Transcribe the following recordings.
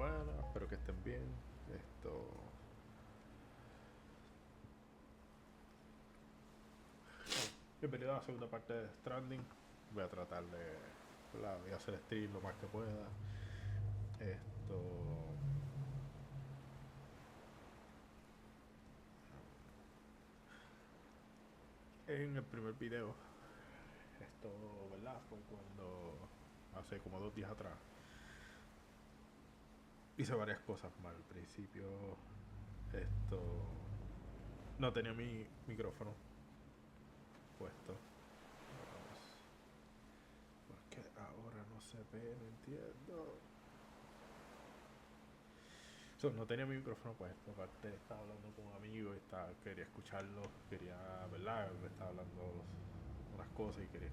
buenas, espero que estén bien. Bienvenido a la segunda parte de Stranding. Voy a tratar de, voy a hacer stream lo más que pueda. En el primer video, ¿verdad? Fue cuando, hace como 2 días atrás, hice varias cosas mal. Al principio, no tenía mi micrófono puesto. Porque ahora no se ve, no entiendo. No tenía mi micrófono puesto, aparte estaba hablando con un amigo y quería escucharlo, ¿verdad? Me estaba hablando unas cosas y quería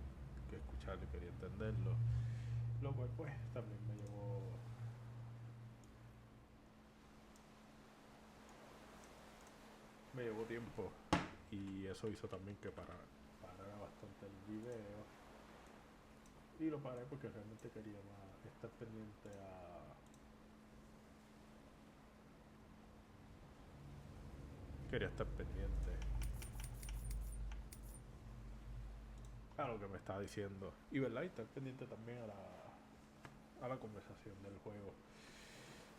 escucharlo y quería entenderlo. Lo cual pues también me llevó tiempo, y eso hizo también que parara bastante el video. Y lo paré porque realmente quería estar pendiente a lo que me estaba diciendo, y verdad, y estar pendiente también a la conversación del juego.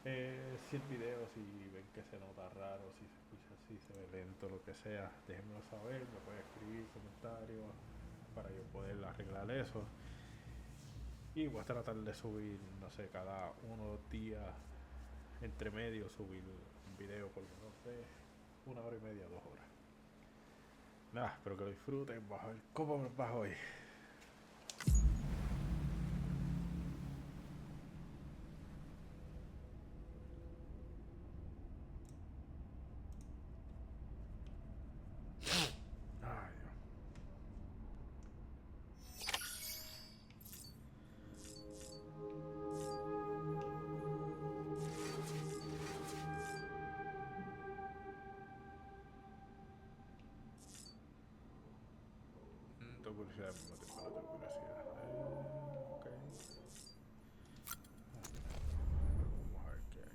Si el video, si ven que se nota raro, si se escucha así, se ve lento, lo que sea, déjenmelo saber, me pueden escribir comentarios para yo poder arreglar eso. Y voy a tratar de subir, no sé, cada 1 o 2 días, entre medio, subir un video por lo menos de 1 hora y media, 2 horas. Nada, espero que lo disfruten. Vamos a ver cómo me va hoy. Ay, Dios. Tengo curiosidad, al mismo tiempo no tengo curiosidad. Ok. Vamos a ver qué hay.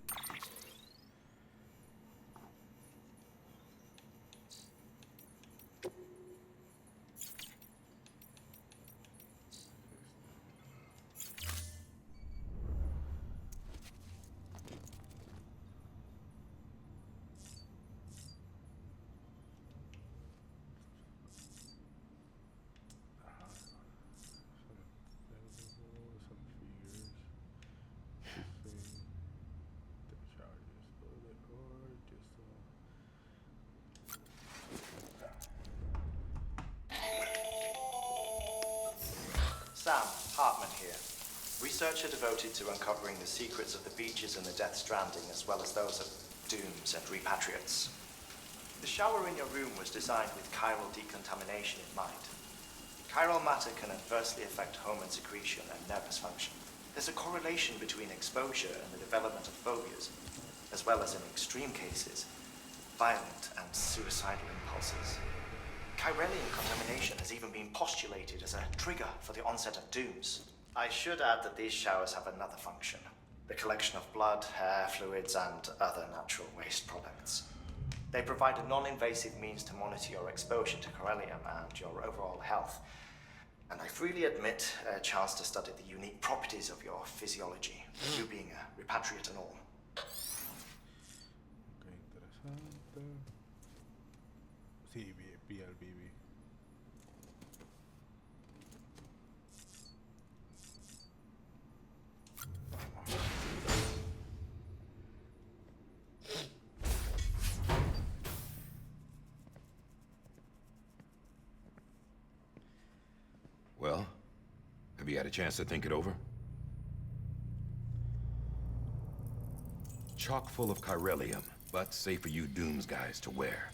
Ajá. Some figures. The charges. Or just Sam, Hartman here. Researcher devoted to uncovering the secrets of the beaches and the Death Stranding, as well as those of dooms and repatriates. The shower in your room was designed with chiral decontamination in mind. Chiral matter can adversely affect hormone secretion and nervous function. There's a correlation between exposure and the development of phobias, as well as, in extreme cases, violent and suicidal impulses. Chiralian contamination has even been postulated as a trigger for the onset of dooms. I should add that these showers have another function: the collection of blood, hair, fluids, and other natural waste products. They provide a non-invasive means to monitor your exposure to chiralium and your overall health. And I freely admit a chance to study the unique properties of your physiology, you being a repatriate and all. qué interesante. Sí, vi el BB. Well, have you had a chance to think it over? Chock full of chiralium, but safe for you Dooms guys to wear.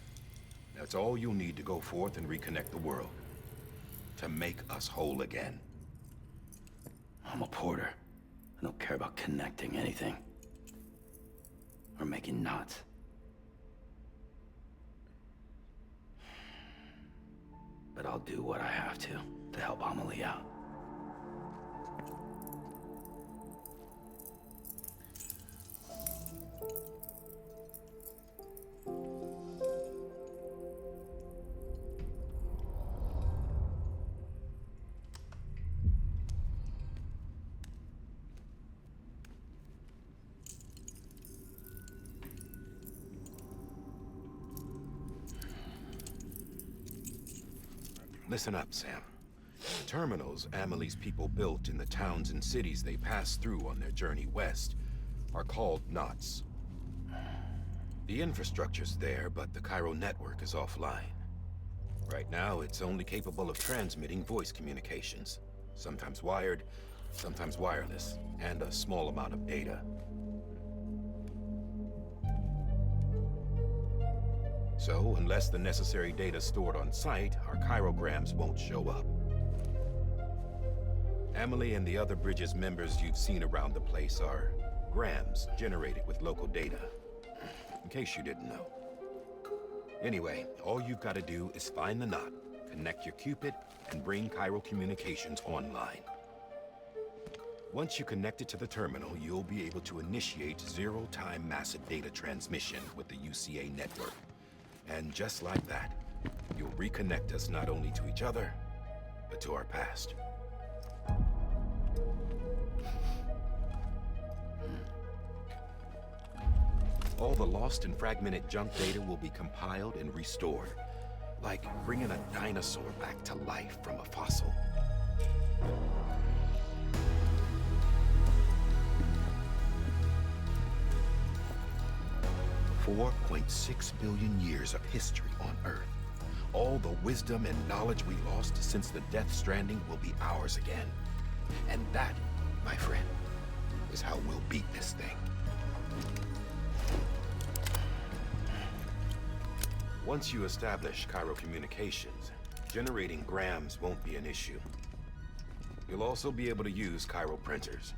That's all you'll need to go forth and reconnect the world. To make us whole again. I'm a porter. I don't care about connecting anything. Or making knots. But I'll do what I have to help Amelie out. Listen up, Sam. The terminals Amelie's people built in the towns and cities they passed through on their journey west are called knots. The infrastructure's there, but the Cairo network is offline. Right now, it's only capable of transmitting voice communications. Sometimes wired, sometimes wireless, and a small amount of data. So, unless the necessary data's stored on site, our chirograms won't show up. Amelie and the other Bridges members you've seen around the place are grams generated with local data. In case you didn't know. Anyway, all you've got to do is find the knot, connect your Cupid, and bring Cairo Communications online. Once you connect it to the terminal, you'll be able to initiate zero-time massive data transmission with the UCA network. And just like that, you'll reconnect us not only to each other, but to our past. All the lost and fragmented junk data will be compiled and restored, like bringing a dinosaur back to life from a fossil. $4.6 billion years of history on Earth. All the wisdom and knowledge we lost since the Death Stranding will be ours again. And that, my friend, is how we'll beat this thing. Once you establish Cairo Communications, generating grams won't be an issue. You'll also be able to use Cairo printers.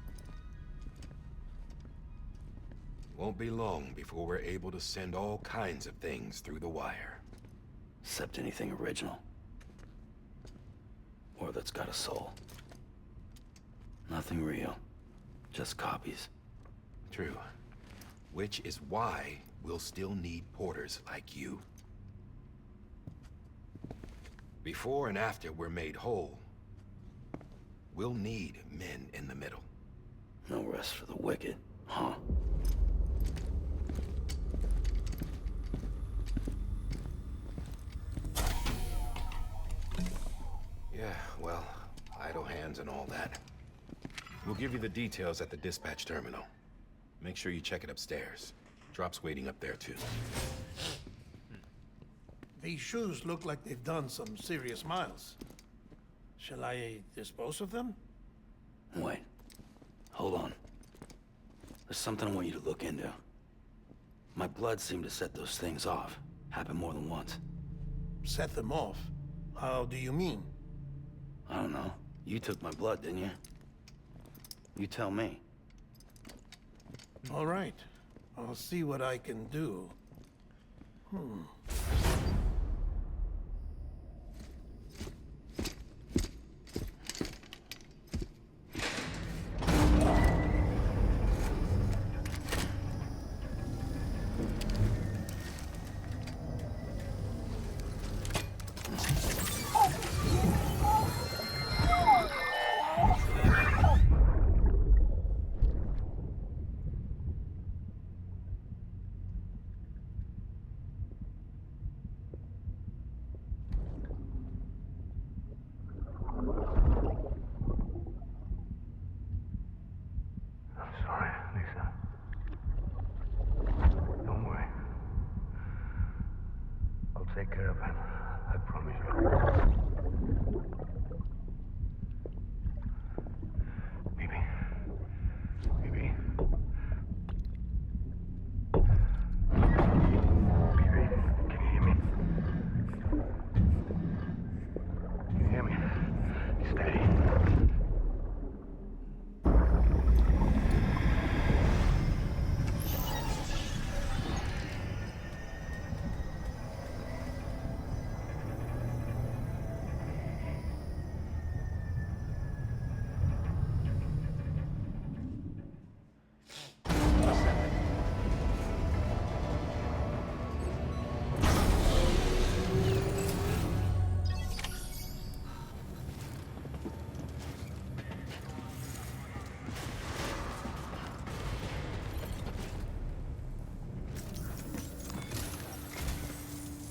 Won't be long before we're able to send all kinds of things through the wire. Except anything original. Or that's got a soul. Nothing real. Just copies. True. Which is why we'll still need porters like you. Before and after we're made whole, we'll need men in the middle. No rest for the wicked, huh? Yeah, well, idle hands and all that. We'll give you the details at the dispatch terminal. Make sure you check it upstairs. Drop's waiting up there, too. These shoes look like they've done some serious miles. Shall I dispose of them? Wait. Hold on. There's something I want you to look into. My blood seemed to set those things off. Happened more than once. Set them off? How do you mean? I don't know. You took my blood, didn't you? You tell me. All right. I'll see what I can do. Take care of him. I promise you. Baby. Baby. Baby, can you hear me? Can you hear me? Steady.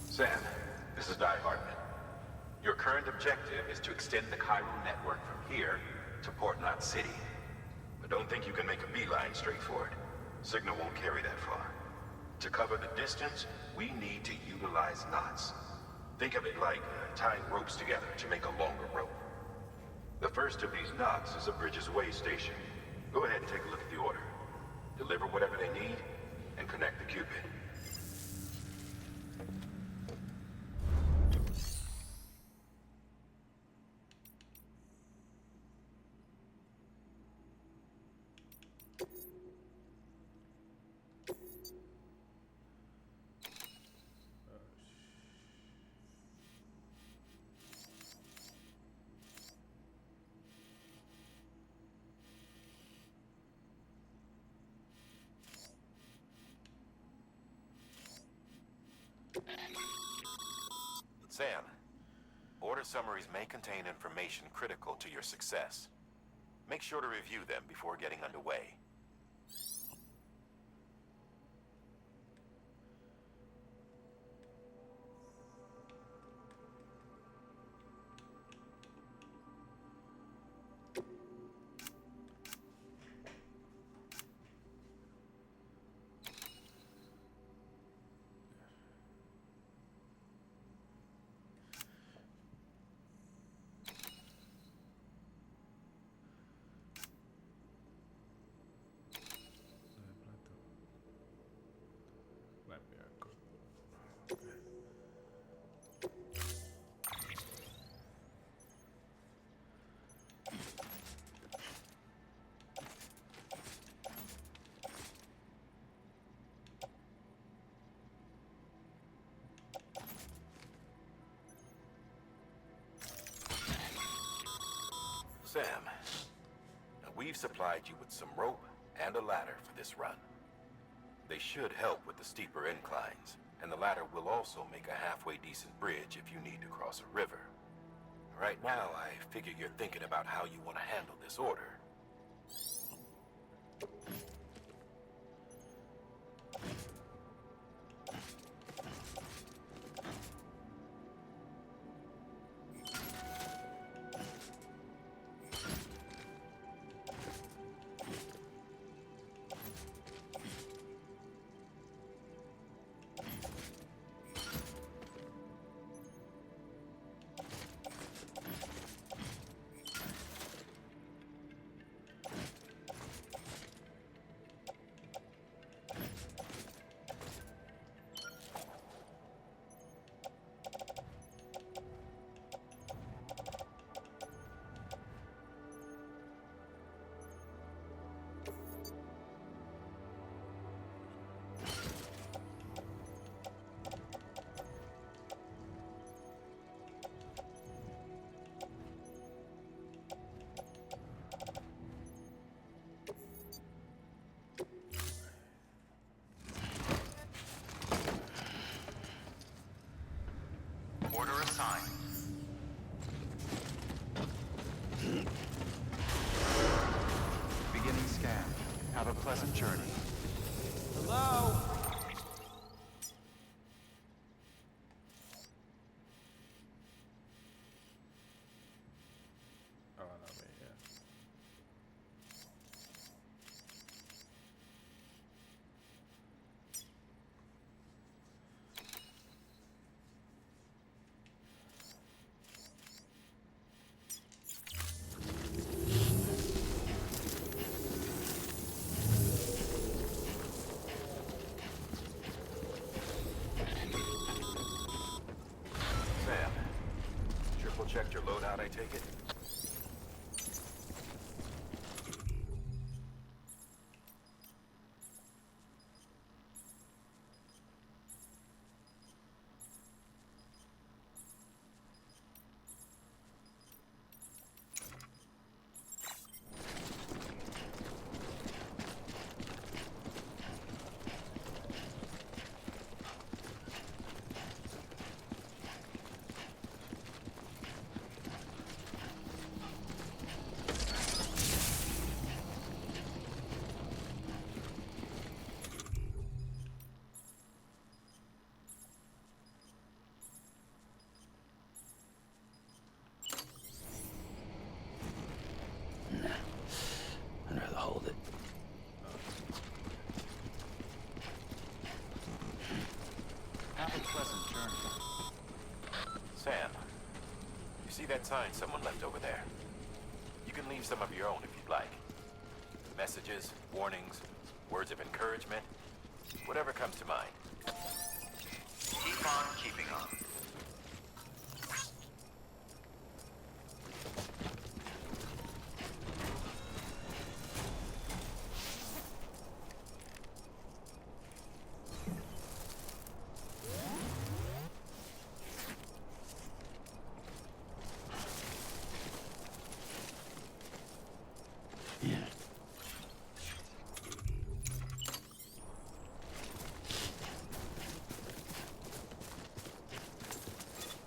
Sam, this is Die Hartman. Your current objective is to extend the Cairo network from here to Port Knot City. But don't think you can make a beeline straight for it. Signal won't carry that far. To cover the distance, we need to utilize knots. Think of it like tying ropes together to make a longer rope. The first of these knots is a Bridges Way station. Go ahead and take a look at the order. Deliver whatever they need, and connect the Cupid. Sam, order summaries may contain information critical to your success. Make sure to review them before getting underway. Sam, we've supplied you with some rope and a ladder for this run. They should help with the steeper inclines, and the ladder will also make a halfway decent bridge if you need to cross a river. Right now, I figure you're thinking about how you want to handle this order. Order assigned. Beginning scan. Have a pleasant journey. Hello? Oh, no, me, yeah. Sam, triple checked your loadout, I take it? Have a pleasant journey. Sam, you see that sign someone left over there? You can leave some of your own if you'd like. Messages, warnings, words of encouragement, whatever comes to mind. Keep on keeping on.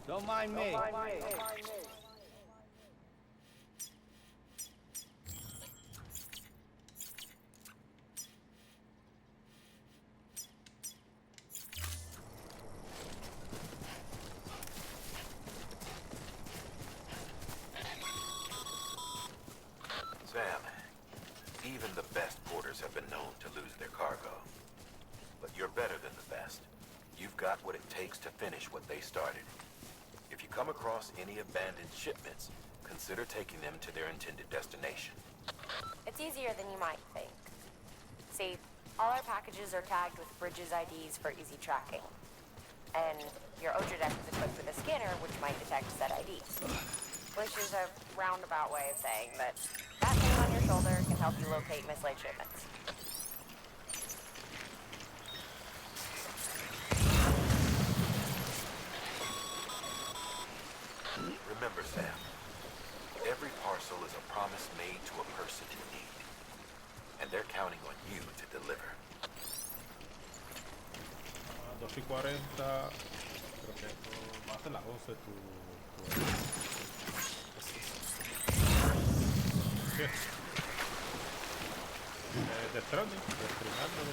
Don't mind me. Sam, even the best porters have been known to lose their cargo. But you're better than the best. You've got what it takes to finish what they started. If you come across any abandoned shipments, consider taking them to their intended destination. It's easier than you might think. See, all our packages are tagged with Bridges IDs for easy tracking. And your Oja deck is equipped with a scanner which might detect said IDs. Which is a roundabout way of saying that thing on your shoulder can help you locate mislaid shipments. Remember, Sam, every parcel is a promise made to a person in need. And they're counting on you to deliver. 2:40, creo que va a ser las 11 tu... ¿Qué? De Stranding, estrenándolo.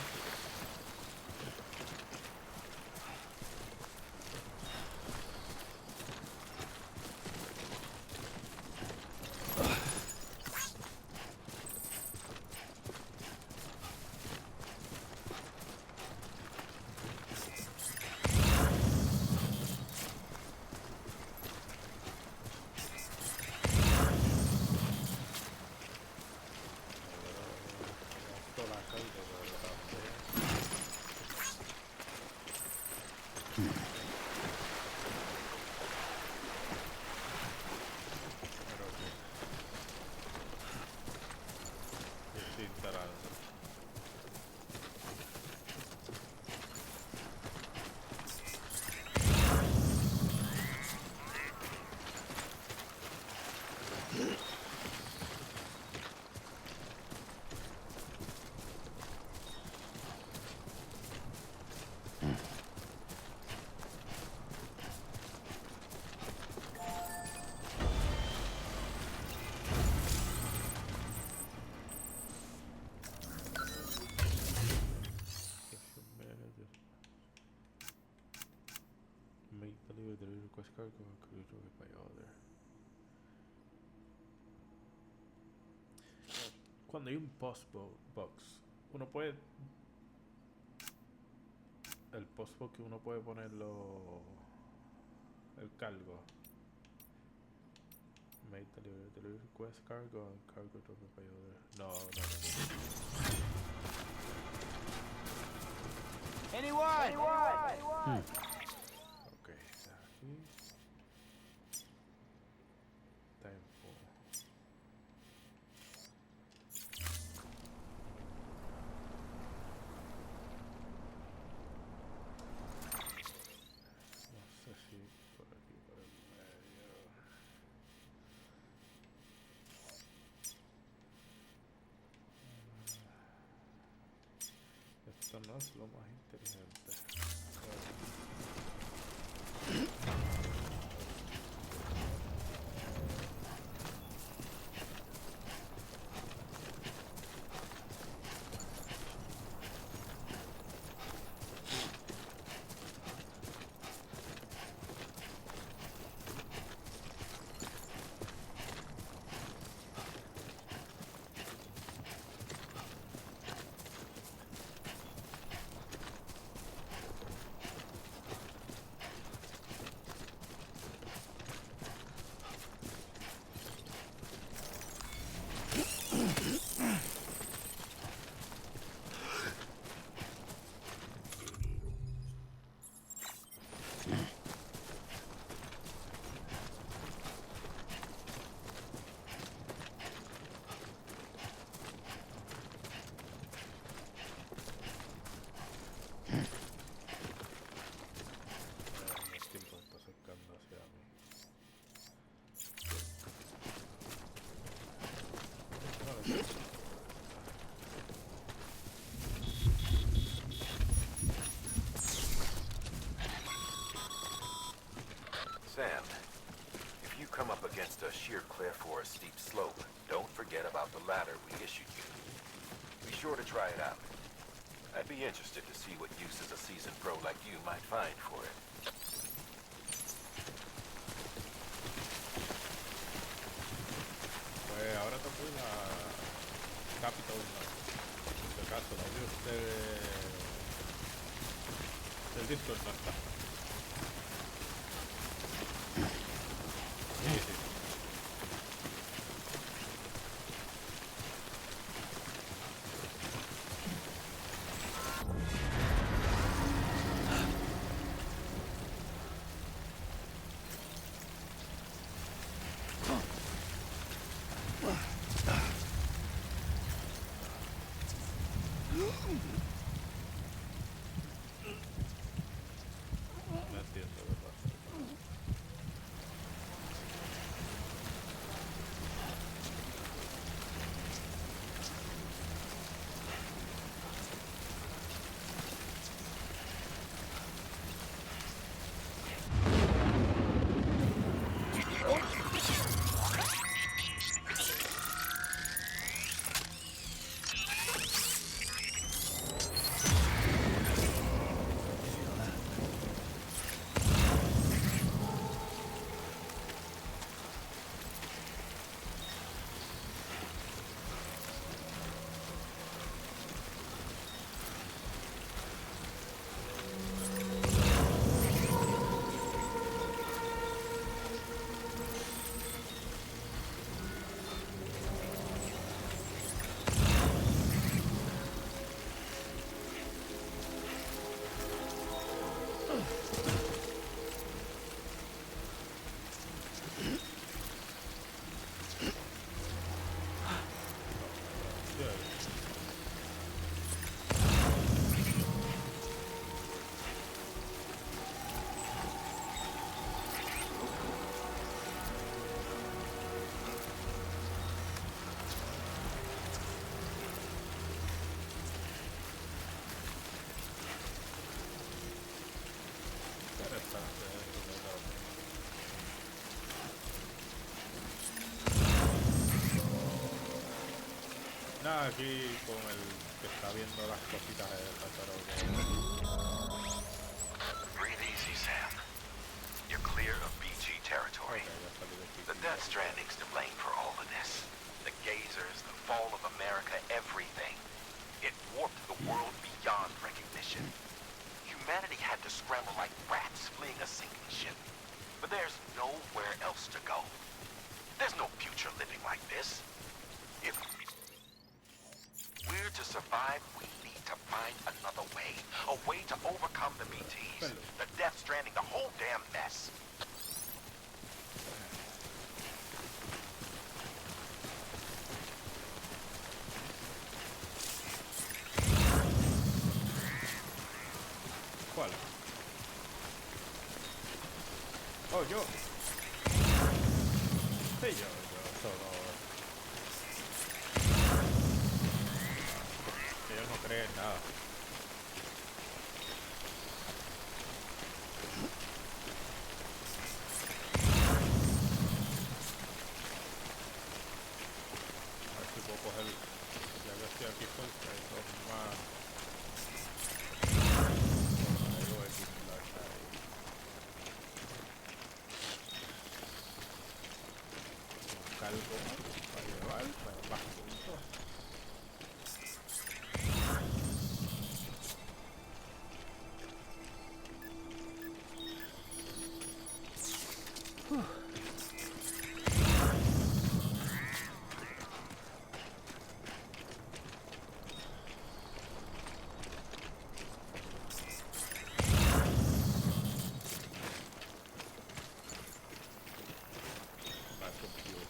Request cargo by order. Cuando hay un box, uno puede el postbox que uno puede ponerlo el cargo. Make delivery request cargo and cargo dropped by order. No. Anyone? Okay, aquí. Tempo. No sé si por aquí, por el medio. Esto no es lo más inteligente. a sheer cliff or a steep slope, don't forget about the ladder we issued you. Be sure to try it out. I'd be interested to see what uses a seasoned pro like you might find for it. Pues ahora tocó la Capital, en este caso la audio del Discord no está. Sí, sí. No entiendo qué pasa. Nada, aquí con el que está viendo las cositas esas, pero que... Breathe easy, Sam. You're clear of BG territory. Ok, ya salí de aquí. The Death Stranding's to blame for all of this. The gazers, the fall of America, everything. It warped the world beyond recognition. Humanity had to scramble like rats fleeing a sinking ship. But there's nowhere else to go. There's no future living like this. If we're to survive, we need to find another way. A way to overcome the BTs, the Death Stranding, the whole damn mess. ¿Cuál? Oh, yo. Sí, yo solo... Que ellos no creen nada. A ver si puedo coger... Ya que estoy aquí cerca, hay dos más... Algo de similar ahí. Algo para llevar, para más puntos. Más complicado.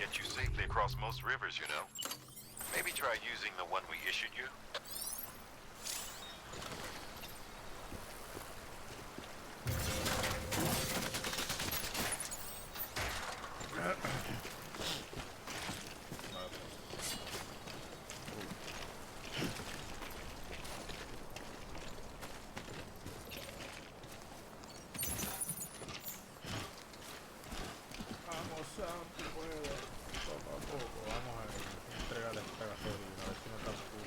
get you safely across most rivers, you know. Maybe try using the one we issued you. Vamos, Sam, tú puedes. Poco a poco, vamos a entregarle esta gasolina, a ver si no está full.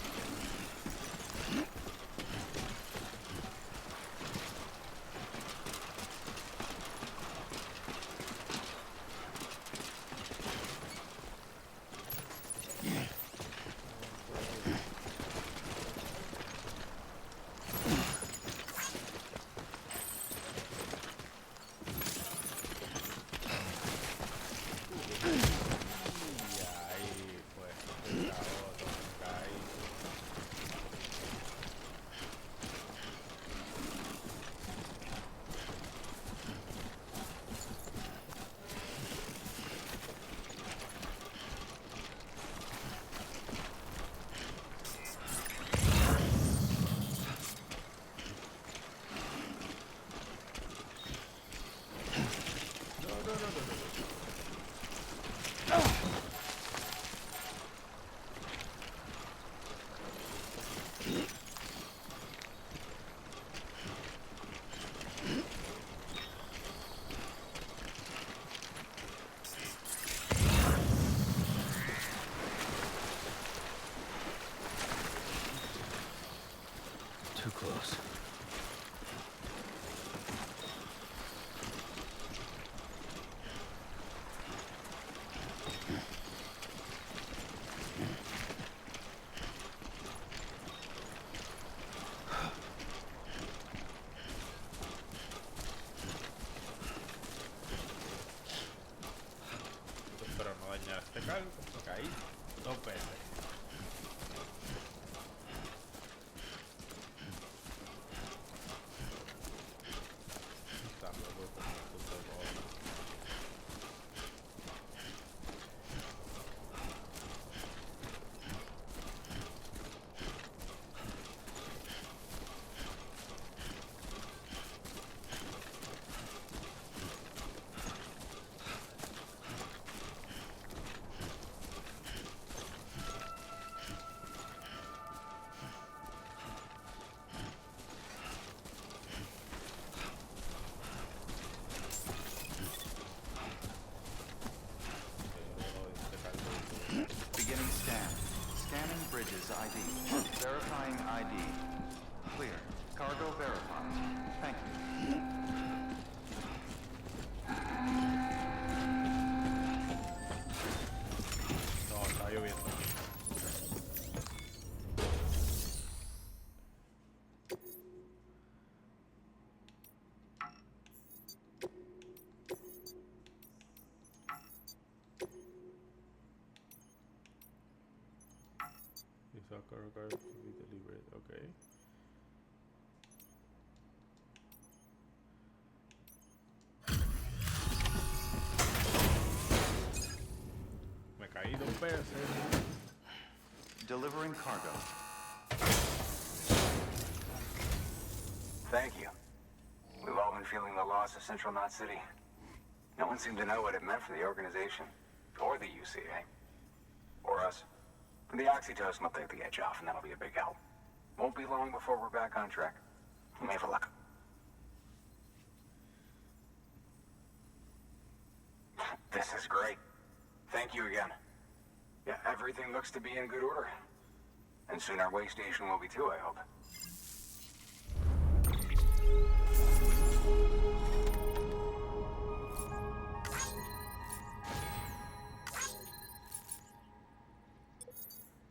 Y ahí, pues, la otra, ahí. Too close. Espero no dañar este cargo, porque ahí dos veces. Está loco como esto todo. Beginning scan. Scanning bridges ID. Verifying ID. Clear. Cargo verified. Thank you. No, está lloviendo. Is a cargo to be delivered, okay. Me caí dos veces. Delivering cargo. Thank you. We've all been feeling the loss of Central Knot City. No one seemed to know what it meant for the organization, or the UCA, or us. The oxytocin will take the edge off, and that'll be a big help. Won't be long before we're back on track. You may have luck. This is great. Thank you again. Yeah, everything looks to be in good order. And soon our way station will be too, I hope.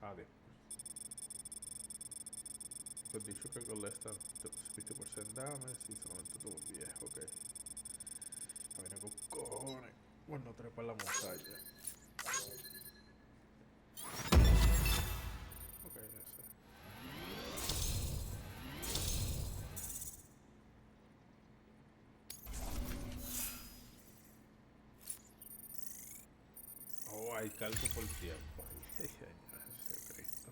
Adiós. Pues dicho que colecta 50% damage y solamente tuvo 10, ok. A ver, con cojones. Bueno, trepar la montaña. Ok, ese. Oh, hay calco por tiempo. Ay, ese Cristo.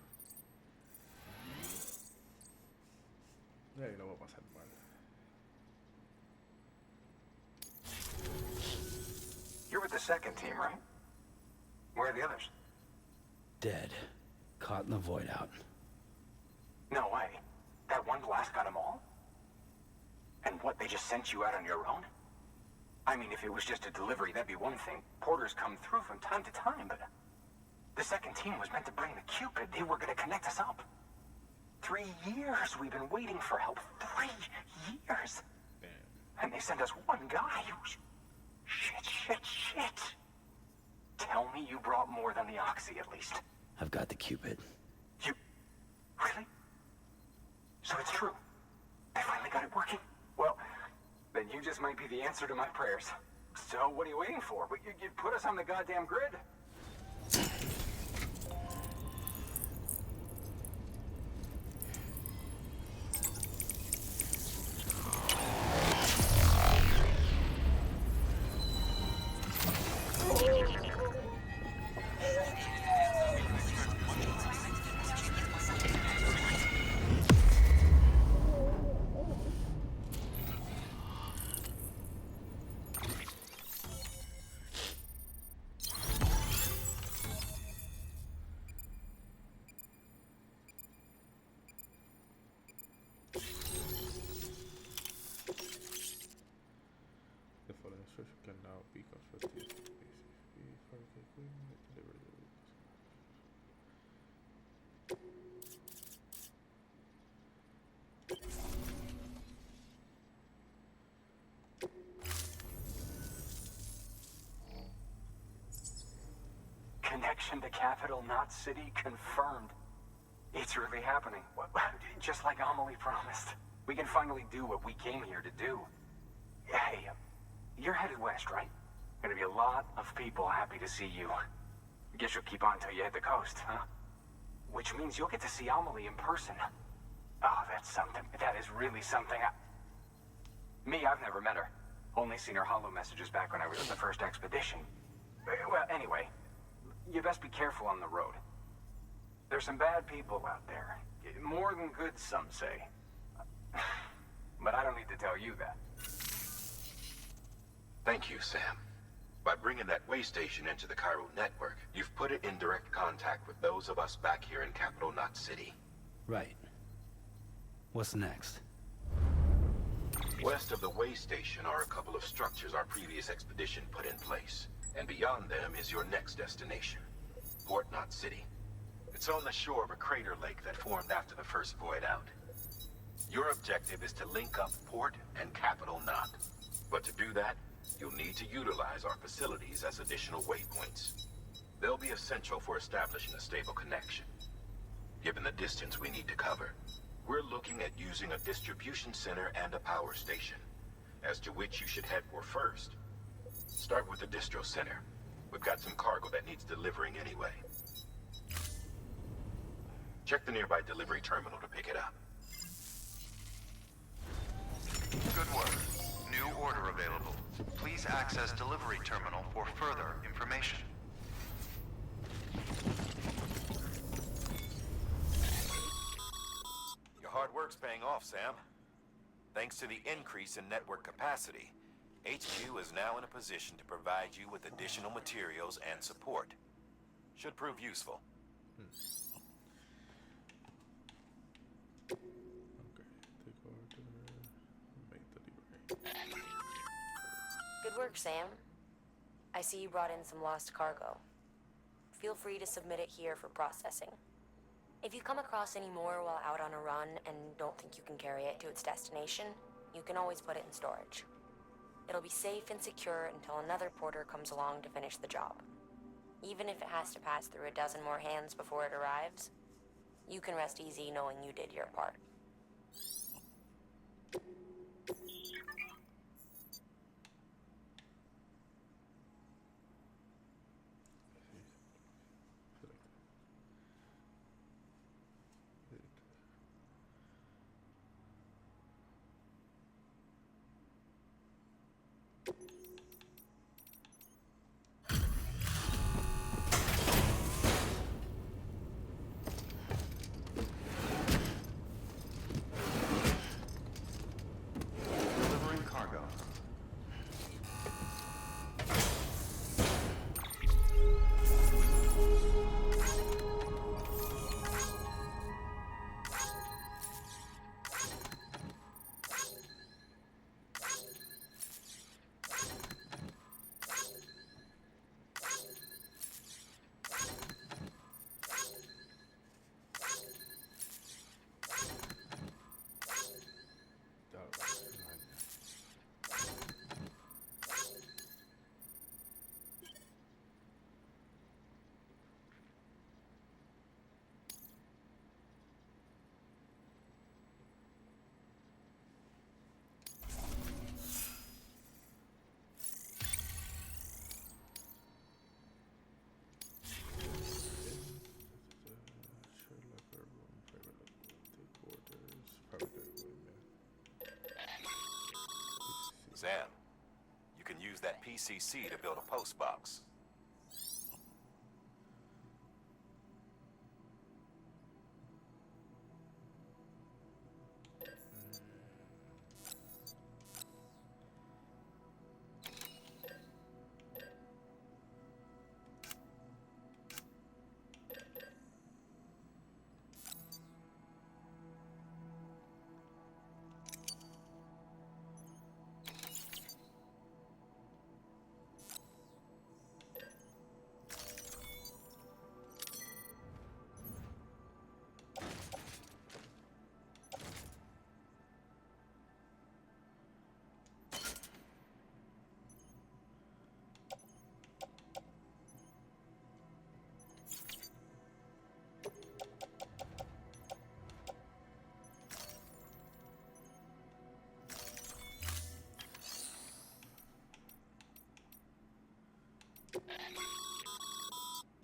Y ahí lo voy a pasar mal. You're with the second team, right? Where are the others? Dead. Caught in the void out. No way. That one blast got them all? And what, they just sent you out on your own? I mean, if it was just a delivery, that'd be one thing. Porters come through from time to time, but... The second team was meant to bring the Cupid. They were gonna connect us up. 3 years we've been waiting for help. 3 years! Damn. And they sent us one guy who's... Shit. Tell me you brought more than the Oxy, at least. I've got the Cupid. You... Really? So it's true. They finally got it working. Well, then you just might be the answer to my prayers. So what are you waiting for? You put us on the goddamn grid? The following instructions can now be constructed. Connection to capital, not city, confirmed. It's really happening. Just like Amelie promised. We can finally do what we came here to do. Hey, you're headed west, right? Gonna be a lot of people happy to see you. Guess you'll keep on till you hit the coast, huh? Which means you'll get to see Amelie in person. Oh, that's something. That is really something. Me, I've never met her. Only seen her holo messages back when I was in the first expedition. Well, anyway, you best be careful on the road. There's some bad people out there. More than good, some say. But I don't need to tell you that. Thank you, Sam. By bringing that way station into the Cairo network, you've put it in direct contact with those of us back here in Capital Knot City. Right. What's next? West of the way station are a couple of structures our previous expedition put in place. And beyond them is your next destination, Port Knot City. It's on the shore of a crater lake that formed after the first void out. Your objective is to link up Port and Capital Knot. But to do that, you'll need to utilize our facilities as additional waypoints. They'll be essential for establishing a stable connection. Given the distance we need to cover, we're looking at using a distribution center and a power station, as to which you should head for first. Start with the distro center. We've got some cargo that needs delivering anyway. Check the nearby delivery terminal to pick it up. Good work. New order available. Please access delivery terminal for further information. Your hard work's paying off, Sam. Thanks to the increase in network capacity, HQ is now in a position to provide you with additional materials and support. Should prove useful. Okay, take order, make delivery. Good work, Sam. I see you brought in some lost cargo. Feel free to submit it here for processing. If you come across any more while out on a run and don't think you can carry it to its destination, you can always put it in storage. It'll be safe and secure until another porter comes along to finish the job. Even if it has to pass through a dozen more hands before it arrives, you can rest easy knowing you did your part. Sam, you can use that PCC to build a post box.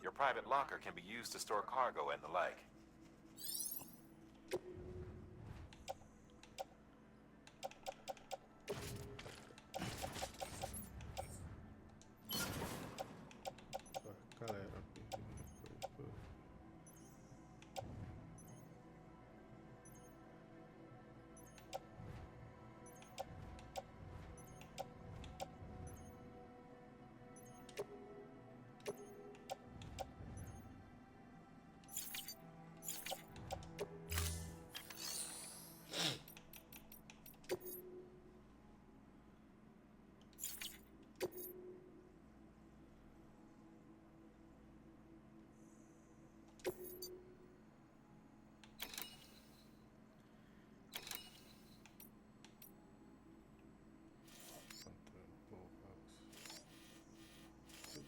Your private locker can be used to store cargo and the like. Escalera.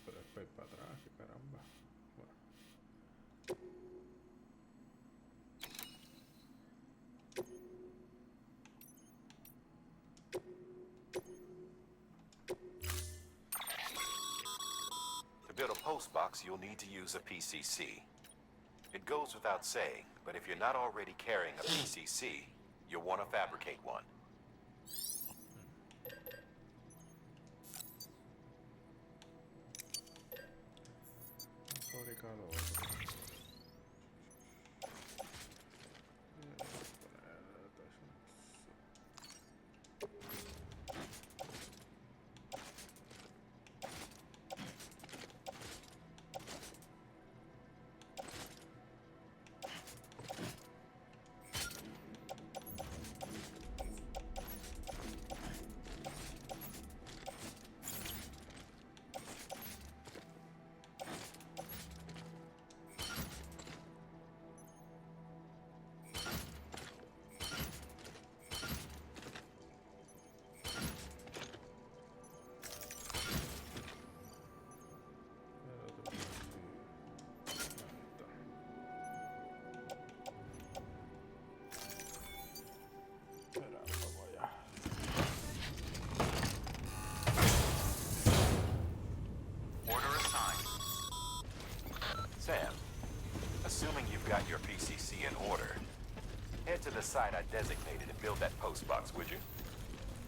Pero es para ir para atrás, que caramba. Bueno. To build a post box, you'll need to use a PCC. It goes without saying, but if you're not already carrying a PCC, you'll want to fabricate one. Fabricado otro. Sam, assuming you've got your PCC in order, head to the site I designated and build that post box, would you?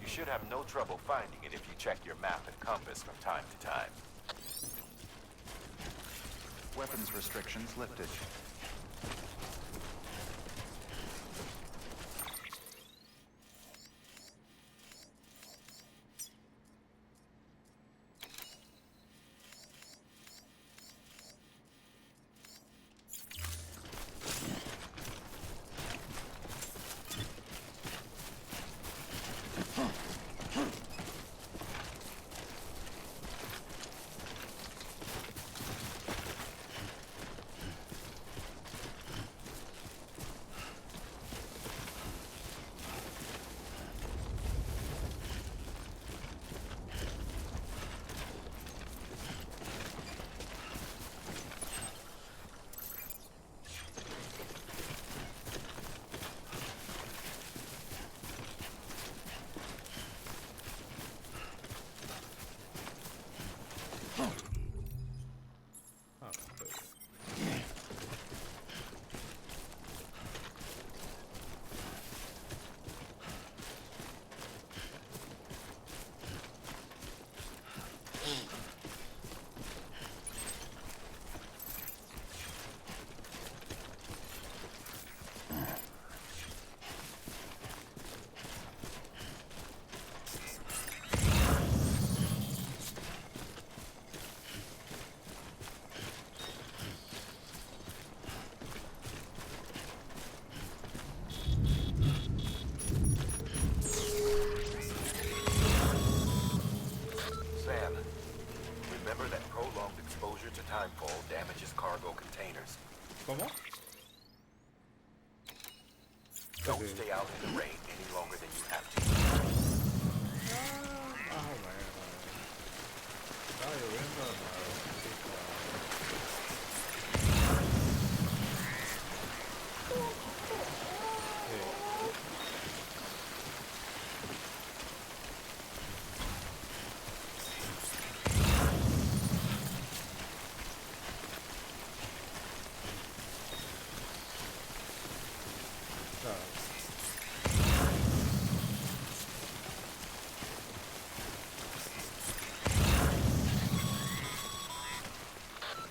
You should have no trouble finding it if you check your map and compass from time to time. Weapons restrictions lifted. ¿Cómo? Don't stay out in the rain any longer than you have to. Más o menos. Estaba lloviendo de nuevo.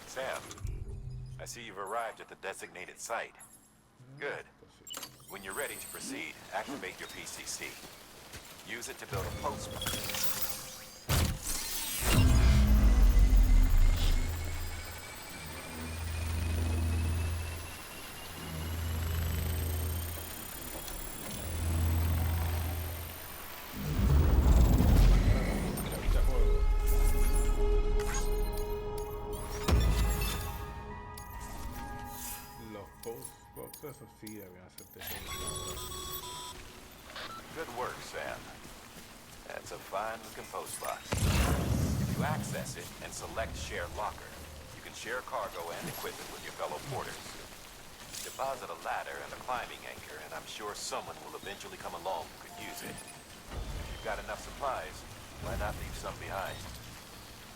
Sam, I see you've arrived at the designated site. Good. When you're ready to proceed, activate your PCC. Use it to build a post. Eso sí debe hacerte. Good work, Sam. That's a fine-looking post box. If you access it and select Share Locker, you can share cargo and equipment with your fellow porters. Deposit a ladder and a climbing anchor, and I'm sure someone will eventually come along who could use it. If you've got enough supplies, why not leave some behind?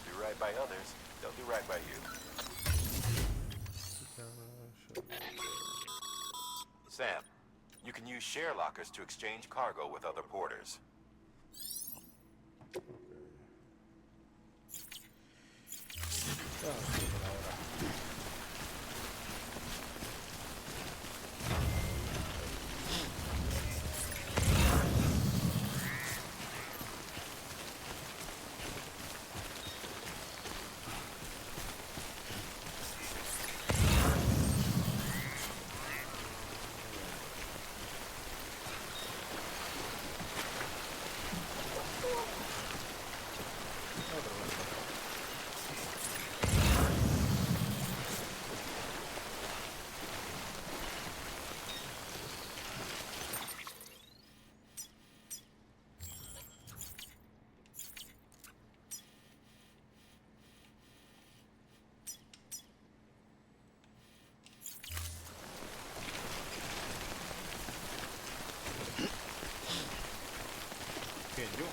Do right by others, they'll do right by you. Sam, you can use share lockers to exchange cargo with other porters. Yo.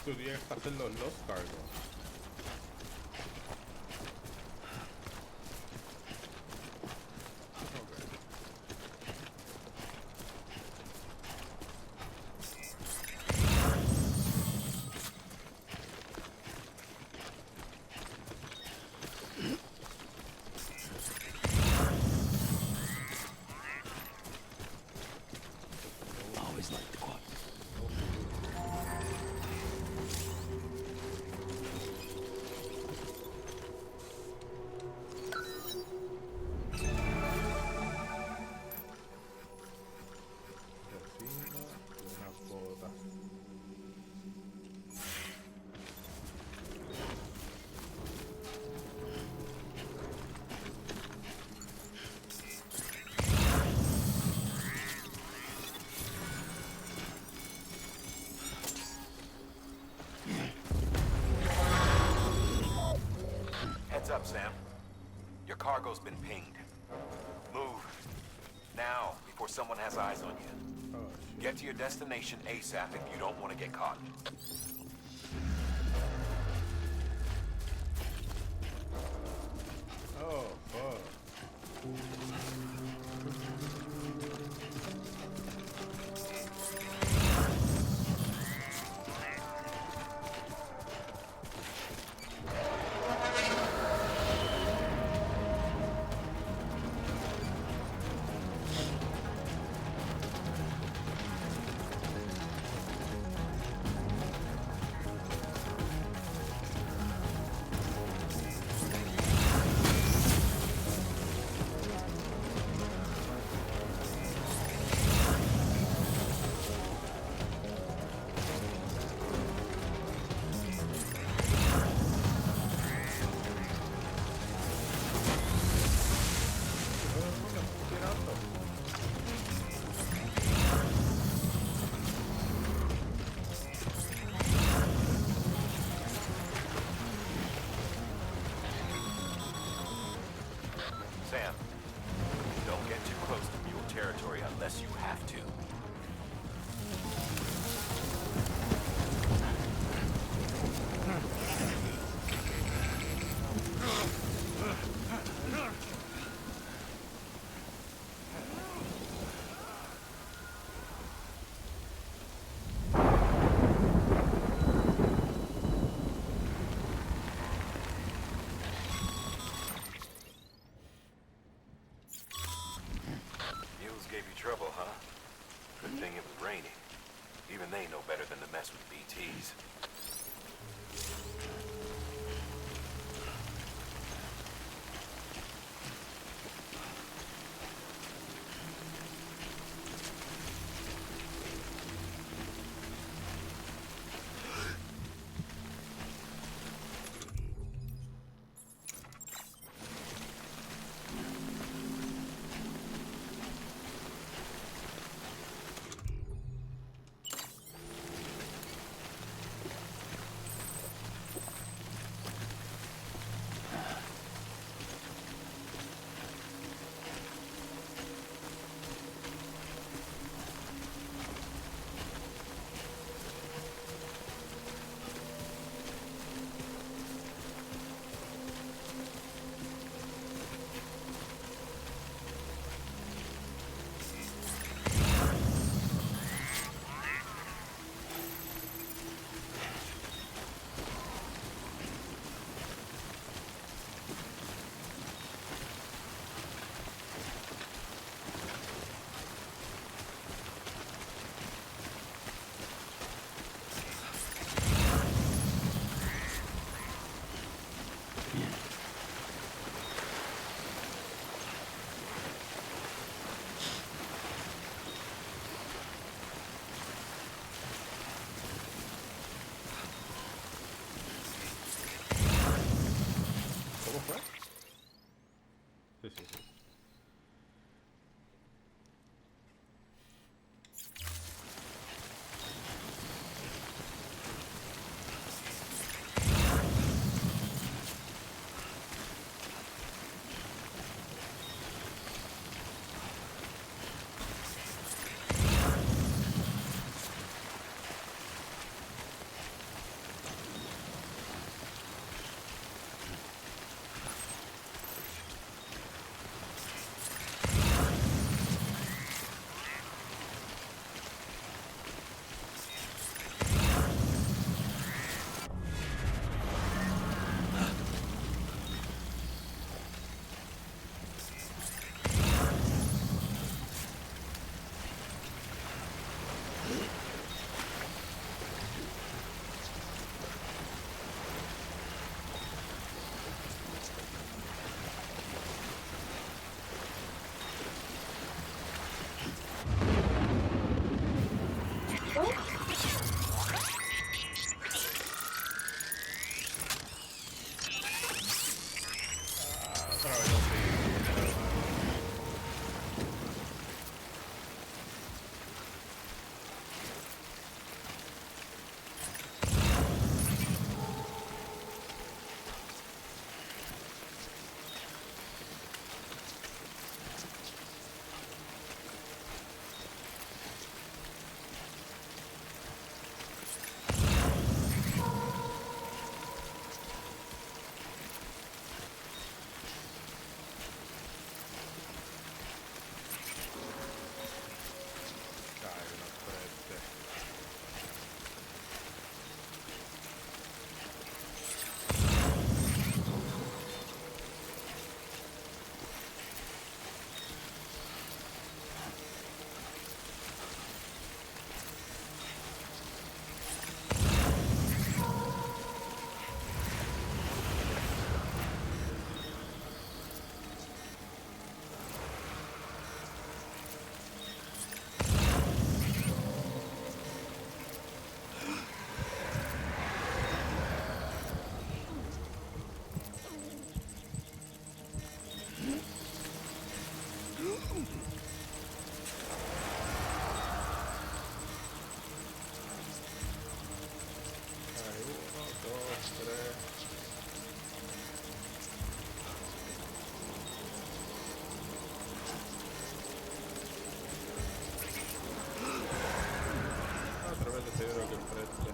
Tú tienes que hacer los cargos. Sam. Your cargo's been pinged. Move. Now, before someone has eyes on you. Oh, shit. Get to your destination ASAP if you don't want to get caught. Oh, fuck. Sam, don't get too close to mule territory unless you have to. Mules gave you trouble, huh? Good thing it was raining. Even they know better than to mess with BTs. Hay uno, dos, tres. A través de ese hilo que enfrente.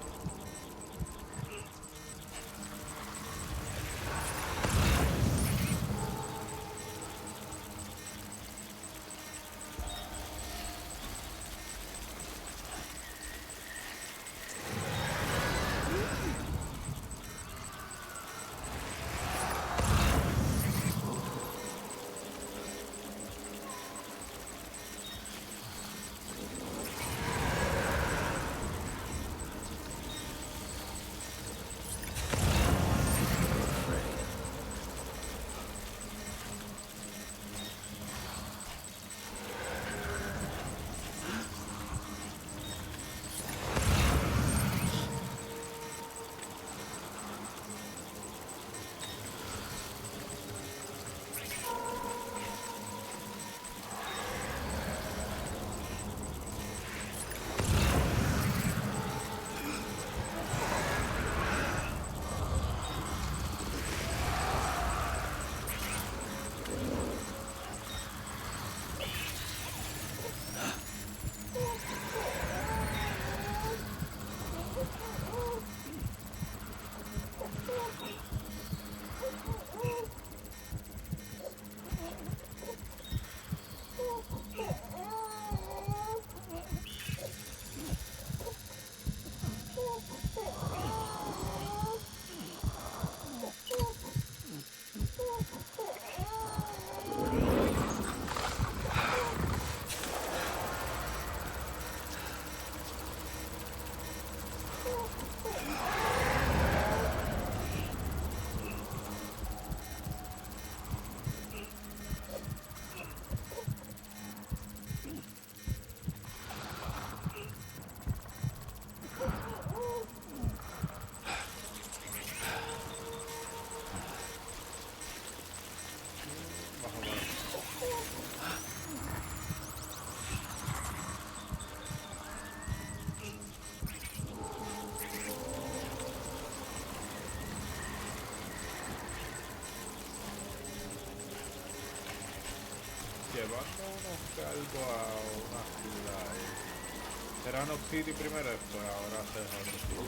Llevando unos cargos a una ciudad. Era Nox City primero, después ahora se deja otro sitio.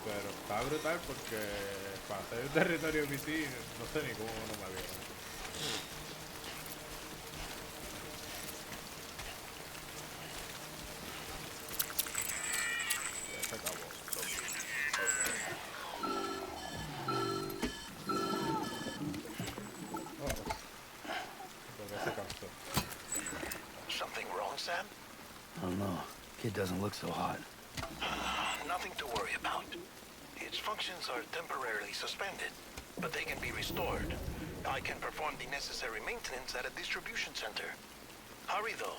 Pero está brutal porque para hacer un territorio PT no sé ni cómo no me vieron. Ya se acabó. Pero se cansó. Something wrong, Sam? I don't know. Kid doesn't look so hot. Nothing to worry about. Its functions are temporarily suspended, but they can be restored. I can perform the necessary maintenance at a distribution center. Hurry, though.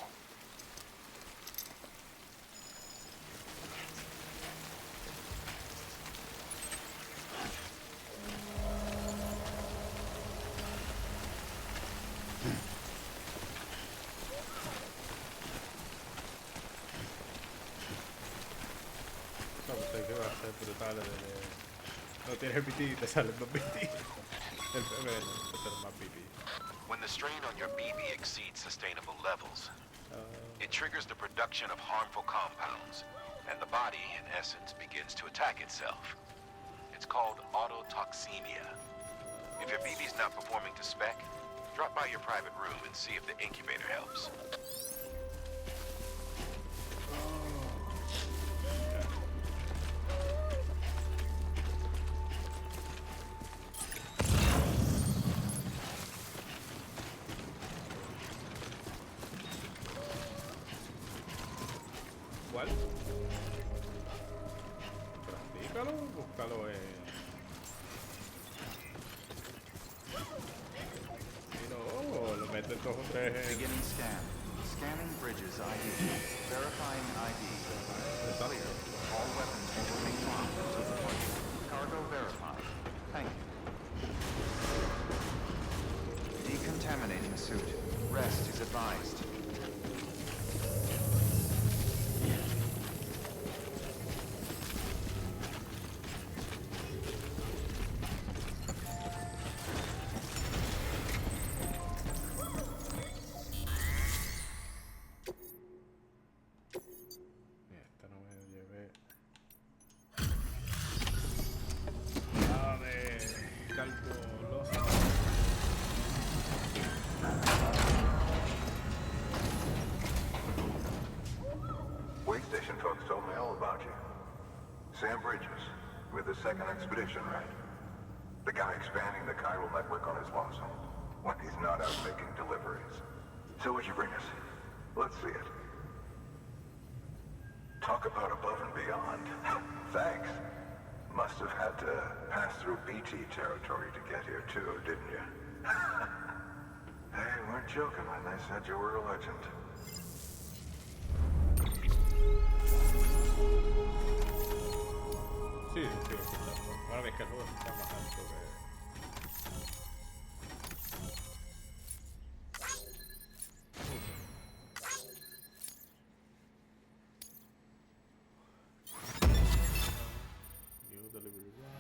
Pensé que iba a ser brutal no tienes PT y te salen dos PT. El bebé no te más PT. When the strain on your BB exceeds sustainable levels, it triggers the production of harmful compounds, and the body, in essence, begins to attack itself. It's called autotoxemia. If your BB's not performing to spec, drop by your private room and see if the incubator helps. ¿Cuál? colócalo en... Lo metes 2 o 3 en... Beginning scan. Scanning bridges ID. Verifying ID. Clear. All weapons will remain locked until departure. Cargo verified. Thank you. Decontaminating suit. Rest is advised. Esta no me llevé. Nada de cálculos. Way station folks told me all about you. Sam Bridges, with the second expedition, right? The guy expanding the chiral network on his lonesome, when he's not out making deliveries. So what'd you bring us? Let's see it. Talk about above and beyond. Thanks. Must have had to pass through BT territory to get here too, didn't you? They weren't joking when they said you were a legend. Sí, sí, bueno, es que el juego está más alto que... New delivery route.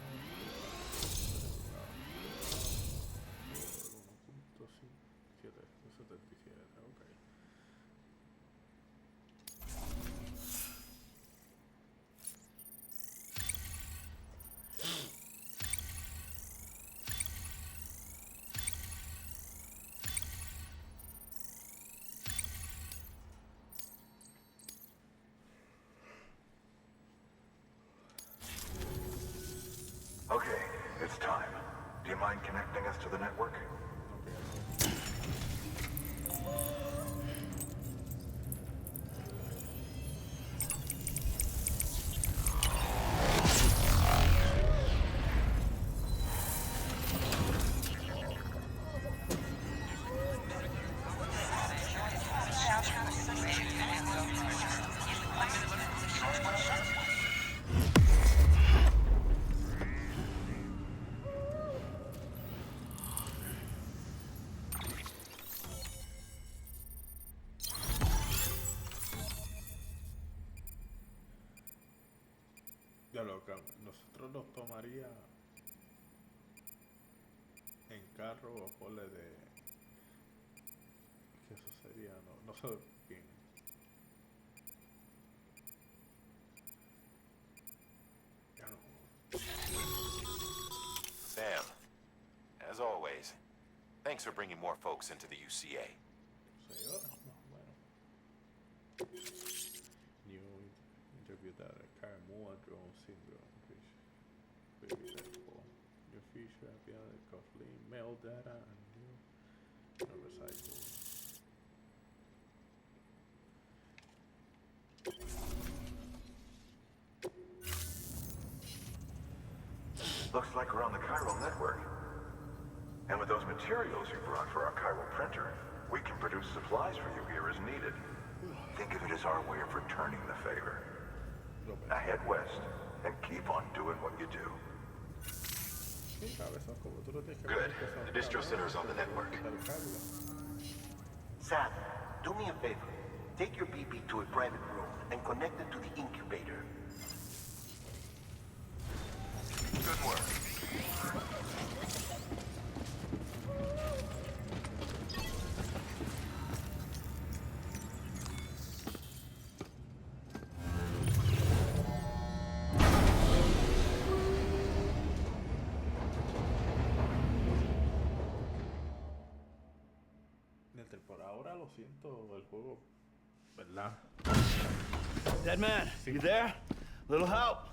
1.77, ok. Okay, it's time. Do you mind connecting us to the network? Ya lo que nosotros los tomaría en carro o pole de... que eso sería, no sé bien. Ya no. Sam, as always, thanks for bringing more folks into the UCA. 6 horas, más o menos. New interview data, Haremos, drone syndrome, fish, baby tadpole, new feature, API, cufflink, mail data, and new recycle. Looks like we're on the chiral network. And with those materials you brought for our chiral printer, we can produce supplies for you here as needed. Think of it as our way of returning the favor. Now head west and keep on doing what you do. Good. The distro center is on the network. Sam, do me a favor. Take your BB to a private room and connect it to the incubator. Good work. Por ahora lo siento, el juego, ¿verdad? Dead man, you there? Little help?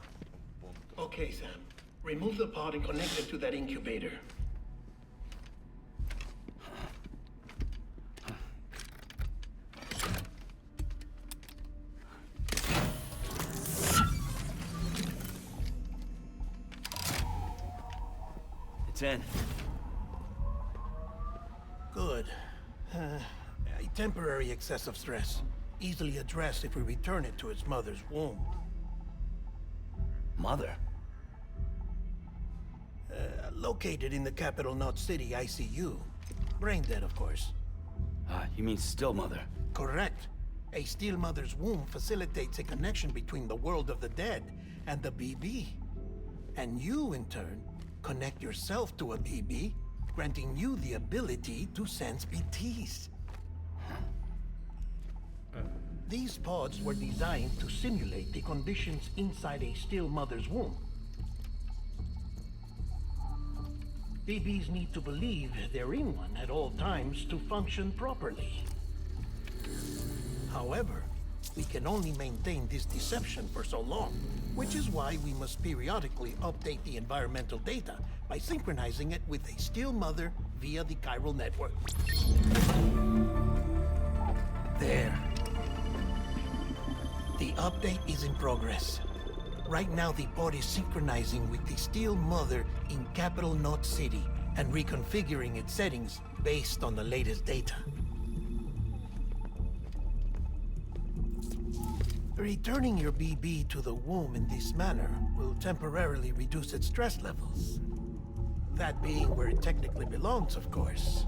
Okay, Sam. Remove the pod and connect it to that incubator. 10. Good. A temporary excessive stress. Easily addressed if we return it to its mother's womb. Mother? Located in the capital Knot City ICU. Brain dead, of course. You mean still mother? Correct. A still mother's womb facilitates a connection between the world of the dead and the BB. And you, in turn, connect yourself to a BB, granting you the ability to sense BTs. These pods were designed to simulate the conditions inside a still mother's womb. BBs need to believe they're in one at all times to function properly. However, we can only maintain this deception for so long, which is why we must periodically update the environmental data by synchronizing it with a still mother via the chiral network. There. The update is in progress. Right now, the pod is synchronizing with the still mother in capital Knot City and reconfiguring its settings based on the latest data. Returning your BB to the womb in this manner will temporarily reduce its stress levels. That being where it technically belongs, of course.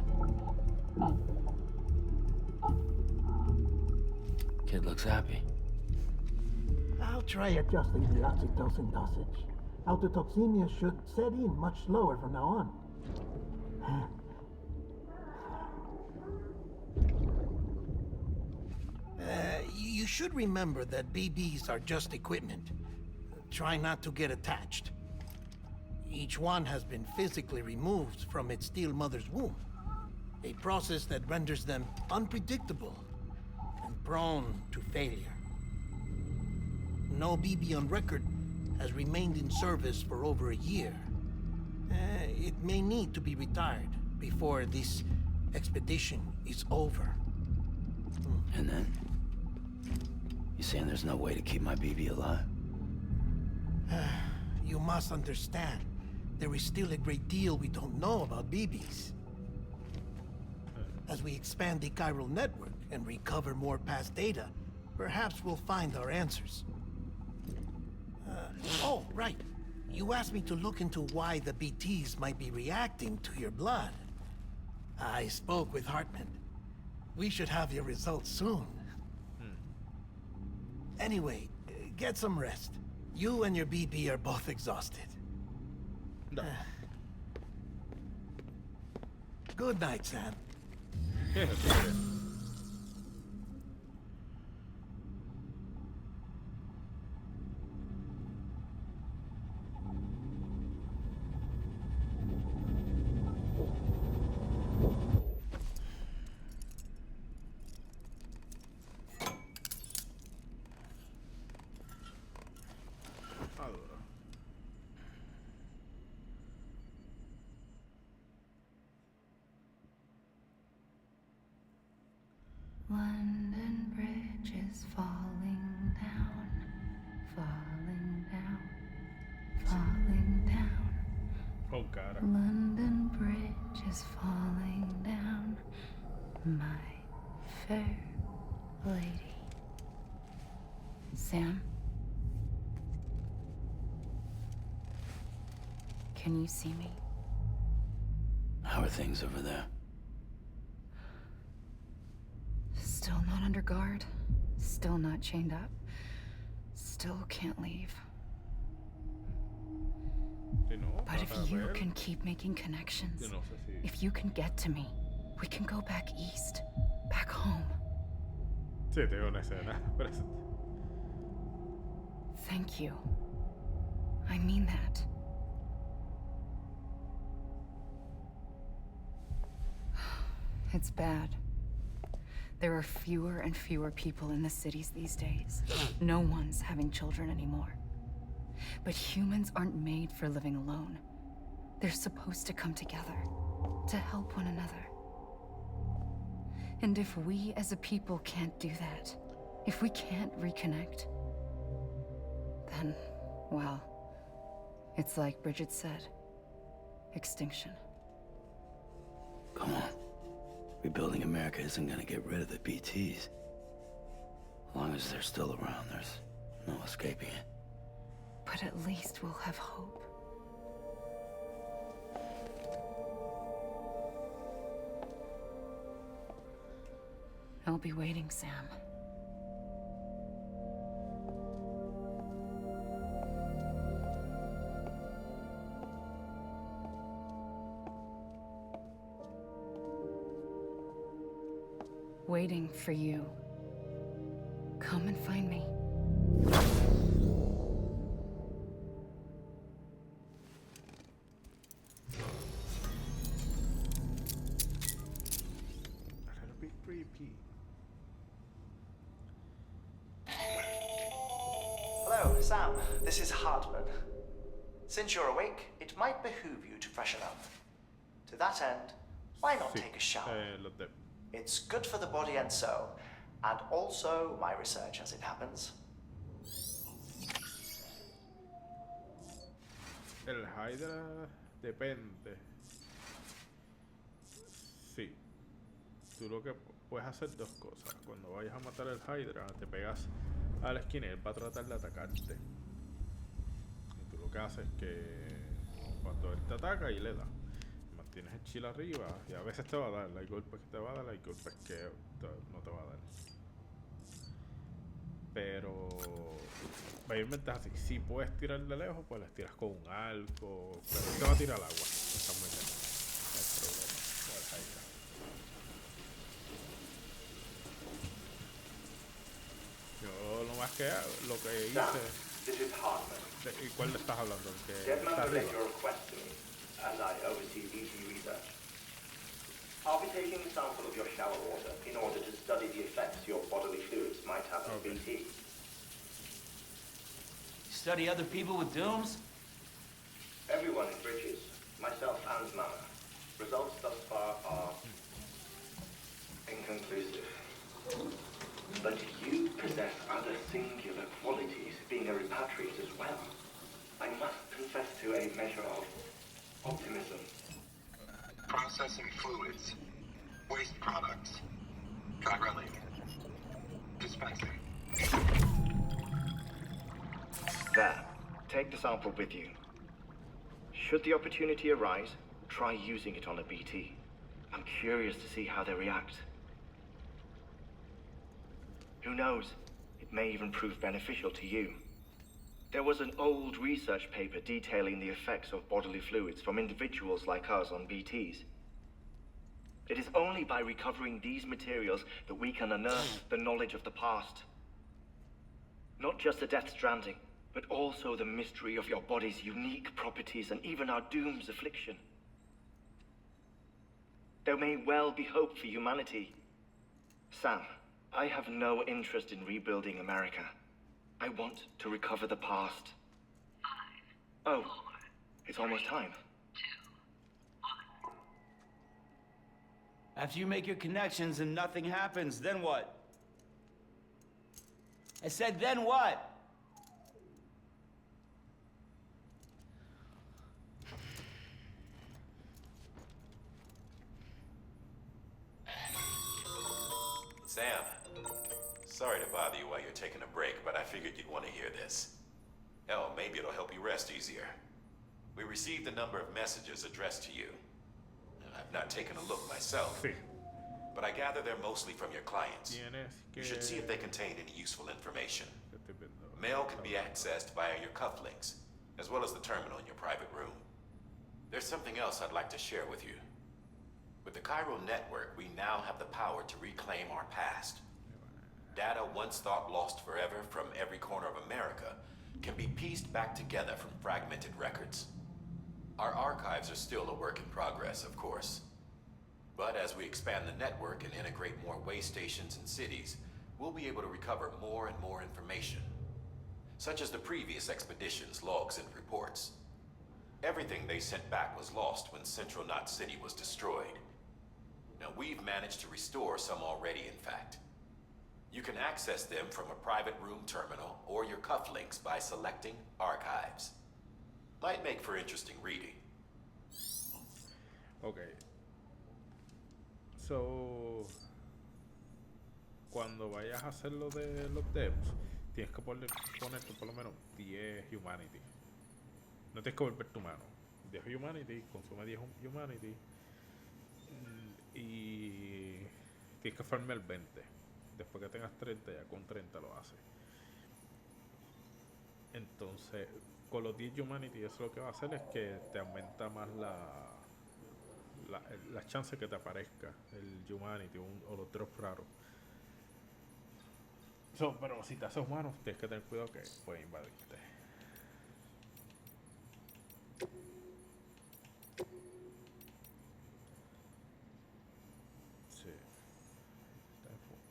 Kid looks happy. I'll try adjusting the oxytocin dosage. Autotoxemia should set in much slower from now on. You should remember that BBs are just equipment. Try not to get attached. Each one has been physically removed from its still mother's womb. A process that renders them unpredictable and prone to failure. No BB on record has remained in service for over a year. It may need to be retired before this expedition is over. And then? You saying there's no way to keep my BB alive? You must understand, there is still a great deal we don't know about BBs. As we expand the chiral network and recover more past data, perhaps we'll find our answers. Oh, right. You asked me to look into why the BTs might be reacting to your blood. I spoke with Hartman. We should have your results soon. Anyway, get some rest. You and your BB are both exhausted. No. Good night, Sam. Yeah, London Bridge is falling down, falling down, falling down. Oh, cara. London Bridge is falling down, my fair lady. Sam? Can you see me? How are things over there? Still not under guard. Still not chained up. Still can't leave. But if you can keep making connections, if you can get to me, we can go back east. Back home. Sí, tengo una escena. Thank you. I mean that. It's bad. There are fewer and fewer people in the cities these days. No one's having children anymore. But humans aren't made for living alone. They're supposed to come together, to help one another. And if we as a people can't do that, if we can't reconnect, then, well, it's like Bridget said. extinction. Come on. Rebuilding America isn't gonna get rid of the BTs. As long as they're still around, there's no escaping it. But at least we'll have hope. I'll be waiting, Sam. Waiting for you. Come and find me. That'll be creepy. Hello, Sam. This is Hartman. Since you're awake, it might behoove you to freshen up. To that end, why not take a shower? Los de... It's good for the body and soul, and also my research as it happens. El Hydra depende. Sí. Tú lo que puedes hacer dos cosas. Cuando vayas a matar el Hydra, te pegas a la esquina y él va a tratar de atacarte. Y tú lo que haces es que cuando él te ataca y le da, mantienes el chill arriba y a veces te va a dar. Hay golpes que te va a dar, hay golpes que no te va a dar. Pero mayormente es así. Si puedes tirar de lejos, pues les tiras con un arco, pero él te va a tirar al agua. Está muy lejos. No hay problema. Ahí está. Yo lo más que lo que hice. This is Hartman. ¿Y cuál le estás hablando? ¿El que Get está my arriba? your request to me, as I oversee BT research. I'll be taking a sample of your shower water in order to study the effects your bodily fluids might have on BT. Study other people with dooms? Everyone in Bridges, myself and Mama. Results thus far are inconclusive. But you possess other singular qualities, being a repatriate as well. I must confess to a measure of optimism. Processing fluids. Waste products. Chiralic. Dispensing. There. Take the sample with you. Should the opportunity arise, try using it on a BT. I'm curious to see how they react. Who knows? It may even prove beneficial to you. There was an old research paper detailing the effects of bodily fluids from individuals like us on BTs. It is only by recovering these materials that we can unearth the knowledge of the past. Not just the Death Stranding, but also the mystery of your body's unique properties and even our doom's affliction. There may well be hope for humanity. Sam, I have no interest in rebuilding America. I want to recover the past. 5, oh, 4, it's almost time. 2, 1. After you make your connections and nothing happens, then what? I said, then what? Sam, sorry to bother you while you're taking a break, but I figured you'd want to hear this. Hell, maybe it'll help you rest easier. We received a number of messages addressed to you. I've not taken a look myself, but I gather they're mostly from your clients. You should see if they contain any useful information. Mail can be accessed via your cufflinks, as well as the terminal in your private room. There's something else I'd like to share with you. With the Cairo network, we now have the power to reclaim our past. Data once thought lost forever from every corner of America can be pieced back together from fragmented records. Our archives are still a work in progress, of course. But as we expand the network and integrate more way stations and cities, we'll be able to recover more and more information, such as the previous expedition's logs and reports. Everything they sent back was lost when Central Knot City was destroyed. Now, we've managed to restore some already, in fact. You can access them from a private room terminal or your cufflinks by selecting Archives. Might make for interesting reading. Ok. So, cuando vayas a hacer lo de los devs, tienes que ponerte por lo menos 10 humanity. No tienes que volverte humano. 10 humanity, consume 10 humanity. Y tienes que farmear 20. Después que tengas 30, ya con 30 lo haces. Entonces, con los 10 humanity, eso lo que va a hacer es que te aumenta más la chance que te aparezca el humanity o los drops raros. Pero si te haces humano, tienes que tener cuidado que puede invadirte. Sí. Está en fuego.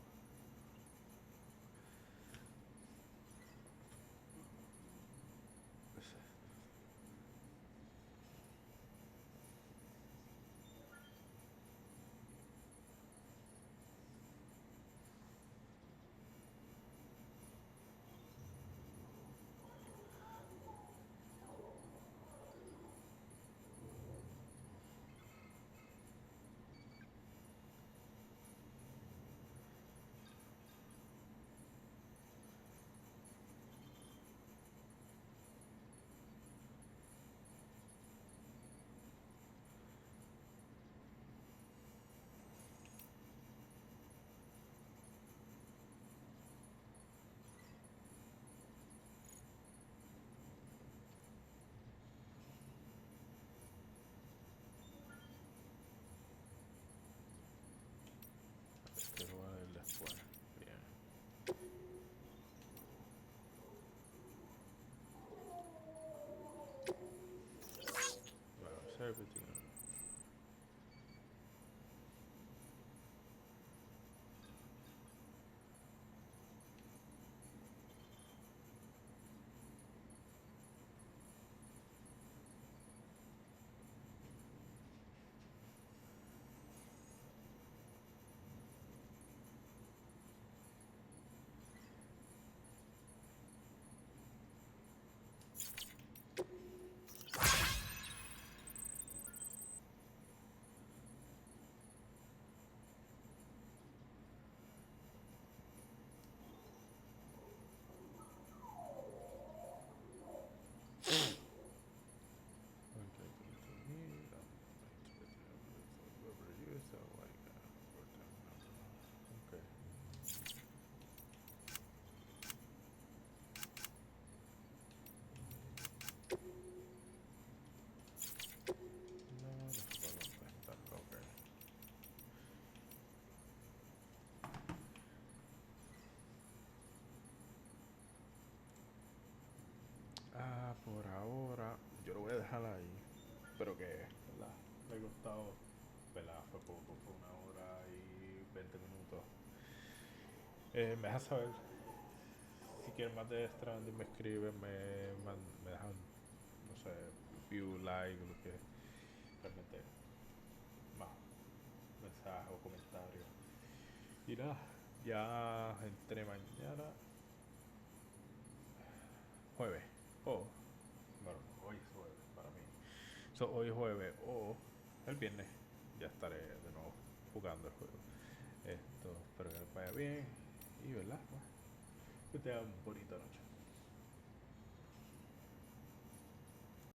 Quiero ver después. Bien. Bueno, servitude. Okay. No se puede contestar. Okay. Por ahora yo lo voy a dejar ahí. Pero que, ¿verdad? Me ha costado, ¿verdad? Fue poco, fue 1 hora y 20 minutos. Me dejas saber si quieren más de Stranding, me escriben, me dejan, no sé, view, like, lo que realmente más mensajes o comentarios. Y nada, ya entre mañana, jueves, bueno, hoy es jueves para mí. Hoy es jueves o el viernes ya estaré de nuevo jugando el juego. Espero que les vaya bien y, ¿verdad? Que tengan bonita noche.